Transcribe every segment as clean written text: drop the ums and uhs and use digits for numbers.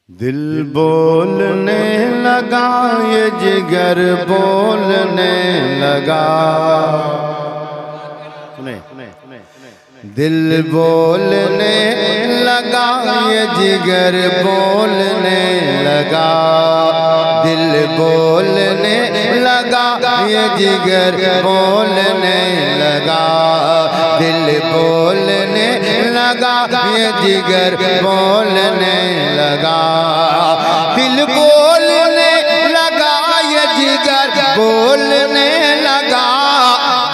दिल बोलने लगा ये जिगर बोलने लगा। सुने दिल बोलने लगा ये जिगर बोलने लगा। दिल बोलने लगा ये जिगर बोलने लगा। दिल बोलने लगा ये जिगर बोलने लगा। दिल बोलने लगा ये जिगर बोलने लगा।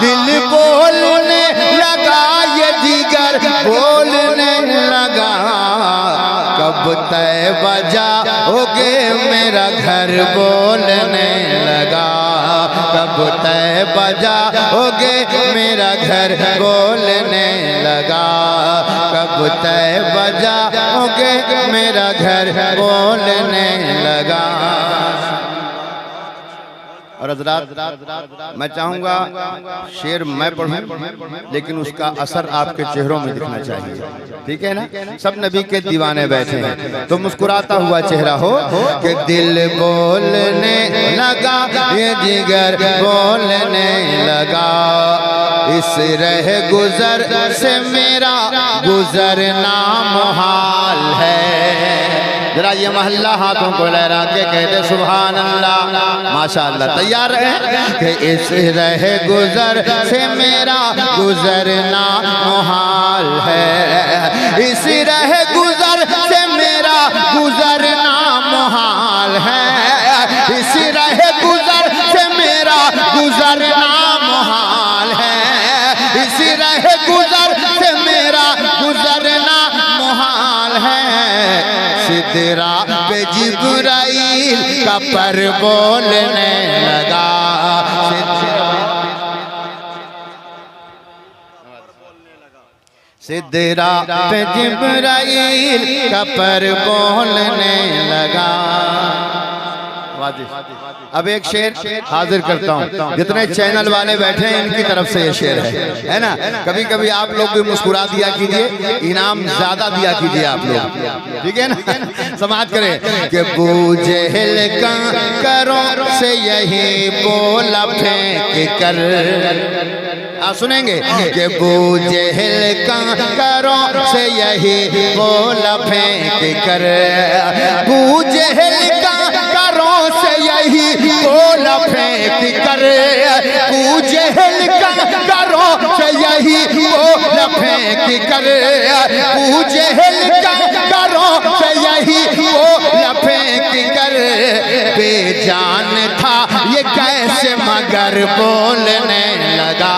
दिल बोलने लगा ये जिगर बोलने लगा। कब तय बजा होगे मेरा घर बोलने लगा। कब तय बजा होगे मेरा घर बोलने लगा। कब तय बजा होगे मेरा घर बोलने लगा। और हज़रात मैं चाहूँगा शेर मैं पढ़ूँ लेकिन उसका असर आपके चेहरों में दिखना चाहिए, ठीक है ना। सब नबी के दीवाने बैठे हैं तो मुस्कुराता हुआ चेहरा हो कि दिल बोलने लगा ये जिगर बोलने लगा। इस रह गुजर से मेरा गुजरना मुहाल है। जरा ये महल्ला हाथों को लहरा के कहते सुभान अल्लाह माशाअल्लाह। तैयार है कि इस रह गुजर से मेरा गुजरना मुहाल है। इस रह गुजर से मेरा गुजरना मुहाल है। इस रह गुजर से मेरा गुजरना मुहाल है। इस रह गुजर से मेरा गुजरना मुहाल है। सिदरा पे जिब्राइल का पर बोलने लगा। सिदरा पे जिब्राइल का पर बोलने लगा। अब एक शेर हाजिर करता हूँ, जितने चैनल वाले बैठे हैं इनकी तरफ से ये शेर है ना। कभी कभी आप लोग भी मुस्कुरा दिया कीजिए, इनाम ज्यादा दिया कीजिए आप लोग, ठीक है ना। समाज करें कि बूझेल का करो से यही बोला फेंक कर। आप सुनेंगे कि बूझेल का करो से यही बोला फेंक कर। बूझेल का करो से यही बोला फेंक कर। बूझेल का करो से यही बोला फेंक कर। बूझेल का करो से यही बोला फेंक कर। बेजान था ये कैसे मगर बोलने लगा।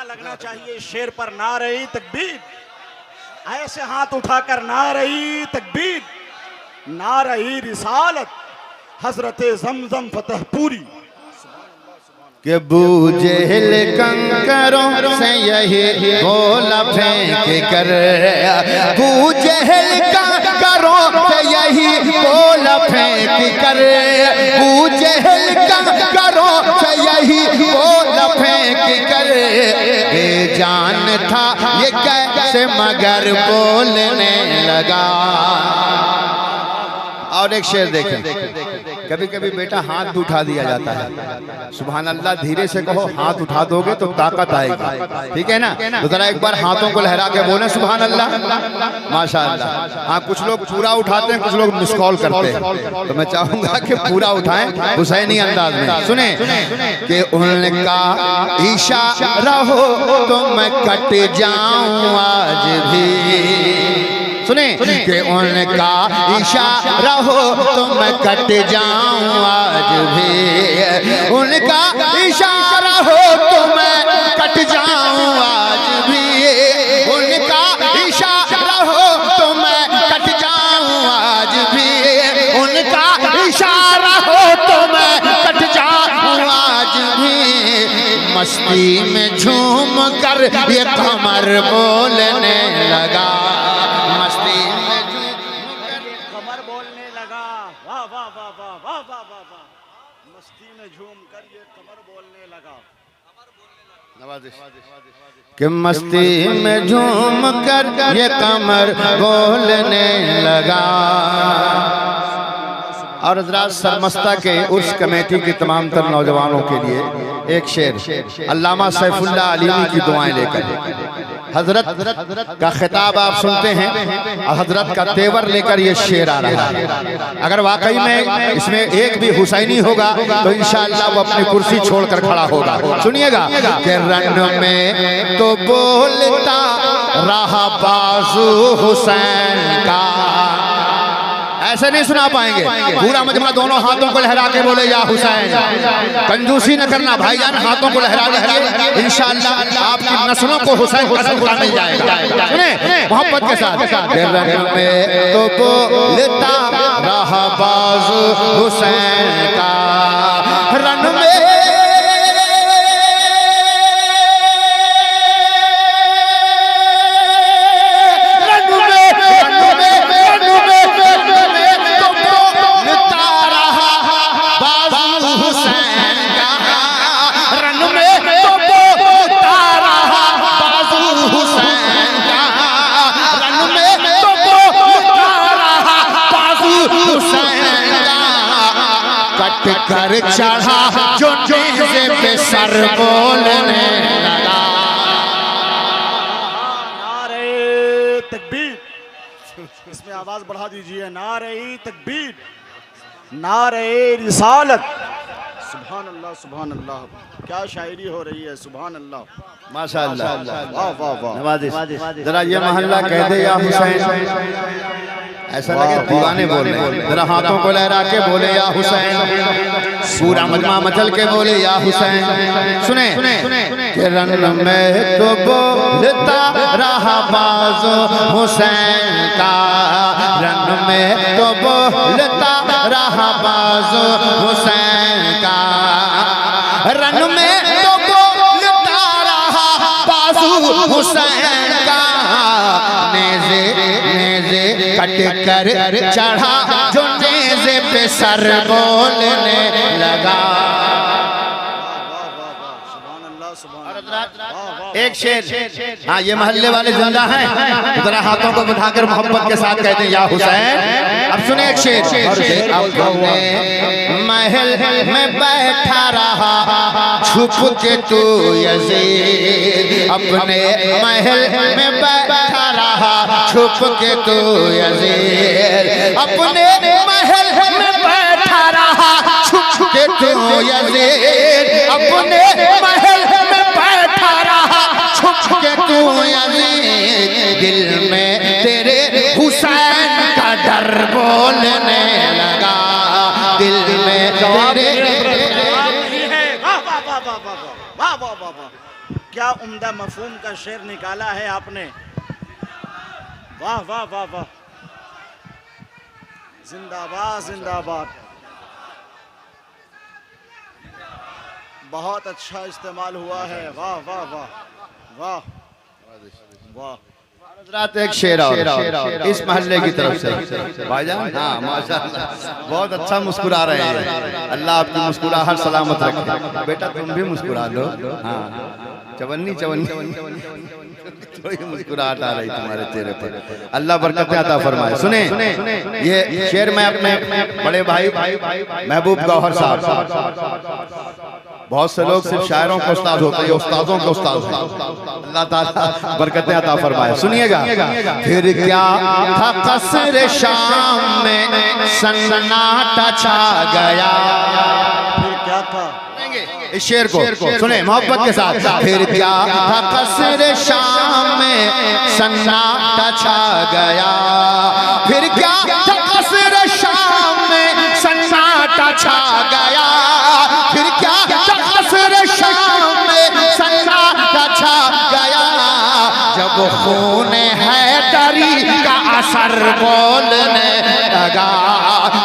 लगना चाहिए शेर पर नारे तकबीर। ऐसे हाथ उठाकर नारे तकबीर। नारे रिसालत हजरत जमजम फतह पूरी। के बूझेल कंकरों से यही बोला फेंक कर। बूझेल कंकरों से यही बोला फेंक कर। बूझेल कंकरों से यही बोला फेंक कर। बेजान था ये कैसे मगर बोलने लगा। और एक शेर देखें, कभी कभी बेटा हाथ भी उठा दिया जाता है। सुभान अल्लाह धीरे से कहो, हाथ उठा दोगे तो ताकत आएगी, ठीक है ना। तो जरा एक बार हाथों को लहरा के बोले सुभान अल्लाह माशाअल्लाह। हाँ कुछ लोग पूरा उठाते हैं, कुछ लोग मिस कॉल करते हैं, तो मैं चाहूंगा कि पूरा उठाएं हुसैनी अंदाज में। सुने कि उनका इशारा हो तो मैं कट जाऊं आज भी। सुने कि उनका इशारा हो तो मैं कट जाऊं आज भी। उनका इशारा हो तो मैं कट जाऊं आज भी। उनका इशारा हो तो मैं कट जाऊं आज भी। उनका इशारा हो तो मैं कट जाऊं आज भी। मस्ती में झूम कर ये कमर बोलने लगा। मस्ती में झूम कर ये कमर बोलने लगा। कि मस्ती में झूम कर ये कमर बोलने लगा। और हजरात सरमस्ता के उर्स कमेटी की तमाम तर नौजवानों के लिए एक शेर अल्लामा सैफुल्लाह अलीमी की दुआएं लेकर हजरत का खिताब आप सुनते हैं और हजरत का तेवर लेकर ये शेर आ रहा है। अगर वाकई में इसमें एक भी हुसैनी होगा तो इंशाअल्लाह वो अपनी कुर्सी छोड़कर खड़ा होगा। सुनिएगा कि रन में तो बोलता रहा बाजू हुसैन का। ऐसे नहीं सुना पाएंगे, पूरा मजमा दोनों हाथों को लहरा के बोले या हुसैन। कंजूसी न करना भाईजान, हाथों को लहरा दीजिए, इंशाअल्लाह आपकी नस्लों को हुसैन का सदका मिल जाएगा। सुने मोहब्बत के साथ। रन में तो बोलता रहा बाजू हुसैन का, रन में कर चढ़ा जो नेज़े पे सर बोलने लगा। नारे तकबीर, इसमें आवाज बढ़ा दीजिए। नारे तकबीर, नारे रिसालत। सुभान अल्लाह, सुभान अल्लाह, क्या शायरी हो रही है। सुभान अल्लाह, माशाअल्लाह, वाह वाह वाह। नवाज़िश जरा ये मोहल्ला कह दे या हुसैन, ऐसा लगे दीवाने बोल रहे हैं। जरा हाथों को लहरा के बोले या हुसैन, पूरा मजमा मचल के बोले या हुसैन। सुने कि रन में तो बोलता रहा बाजो हुसैन का, रन में तो बोलता रहा बाजो हुसैन का, रन में तो बोलता रहा बाजू हुसैन का। नेज़े नेज़े कट कर चढ़ा जो नेज़े पे सर बोलने लगा। एक शेर, हाँ ये मोहल्ले वाले जिंदा हैं, जरा हाथों को बढ़ाकर मोहब्बत के साथ कहते हैं या हुसैन। अब सुने एक शेर। अपने महल में बैठा रहा छुप के तू यज़ीद, अपने महल में बैठा रहा छुप के तू यज़ीद, अपने महल में बैठा रहा छुप के तू यज़ीद, अपने महल में बैठा रहा छुप के तू यज़ीद। दिल में तेरे हुसैन का डर बोलने लगा, दिल में तेरे। वाह वाह वाह वाह, क्या उम्दा मफहूम का शेर निकाला है आपने। वाह वाह वाह वाह, जिंदाबाद जिंदाबाद। बहुत अच्छा इस्तेमाल हुआ है। वाह वाह वाह वाह वाह। हज़रात एक शेर और इस महल्ले की तरफ से भाईजान, हाँ माशाअल्लाह, बहुत अच्छा मुस्कुरा रहे हैं। अल्लाह आपकी मुस्कुराहट सलामत रखे। बेटा तुम भी मुस्कुरा लो। हाँ चवन्नी चवन्नी तो ये मुस्कुराहट आ रही तुम्हारे चेहरे पर। अल्लाह बरकत अता फरमाए। सुने ये शेर मैं अपने बड़े भाई महबूब गौहर साहब, बहुत से लोग सिर्फ शायरों के उस्ताद होते हैं, उस्तादों के उस्ताद हैं। अल्लाह ताला बरकतें अता फरमाए। सुनिएगा। फिर क्या था कसर शाम में सन्नाटा छा गया। फिर क्या था, इस शेर को सुने मोहब्बत के साथ। फिर क्या था कसर शाम में सन्नाटा छा गया, फिर क्या था कसर शाम में सन्नाटा छा गया, फिर क्या था कसर शाम में सन्नाटा छा गया। जब खून हैदरी का असर बोलने लगा,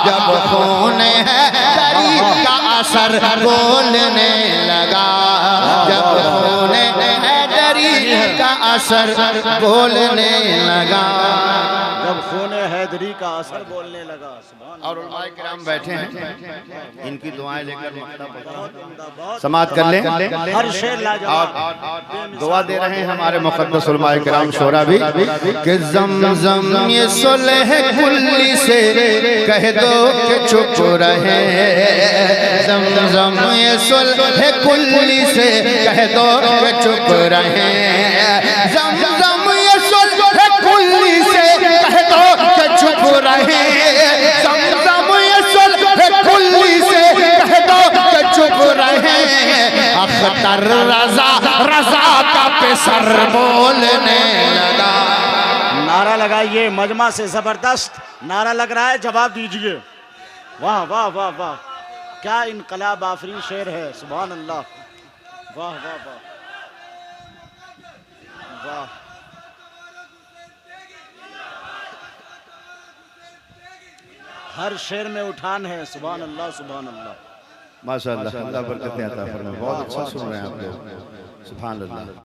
जब खून हैदरी का असर बोलने लगा, जब खून हैदरी का असर बोलने लगा। जब खूने हैदरी का असर बोलने लगा। सुभान और उलमाए किराम बैठे हैं, इनकी दुआएं लेकर मक्तब अल्लाह। समाप्त कर लें। हर शेर लाजवाब। और दुआ दे रहे हैं हमारे मुक़द्दस उलमाए किराम शोरा भी कि ज़मज़म ये सुलह कुल्ली से कह दो कि चुप रहे, ज़मज़म ये सुलह कुल्ली से कह दो कि चुप रहे, ज़मज़म ये सुलह कुल्ली से कह दो कि चुप रहे, ज़मज़म ये सुलह कुल्ली से कह दो कि चुप रहे, अख्तर रज़ा रज़ा का पेसर बोलने लगा। नारा लगाइए, मजमा से जबरदस्त नारा लग रहा है, जवाब दीजिए। वाह वाह वाह वाह, क्या इनकलाब आफरीन शेर है। सुभान अल्लाह, वाह वाह वाह वाह। हर शेर में उठान है। सुभान अल्लाह सुभान अल्लाह। माशाअल्लाह, अल्लाह बरकत अता फरमाए। बहुत अच्छा सुन रहे हैं आप लोग। सुभान अल्लाह।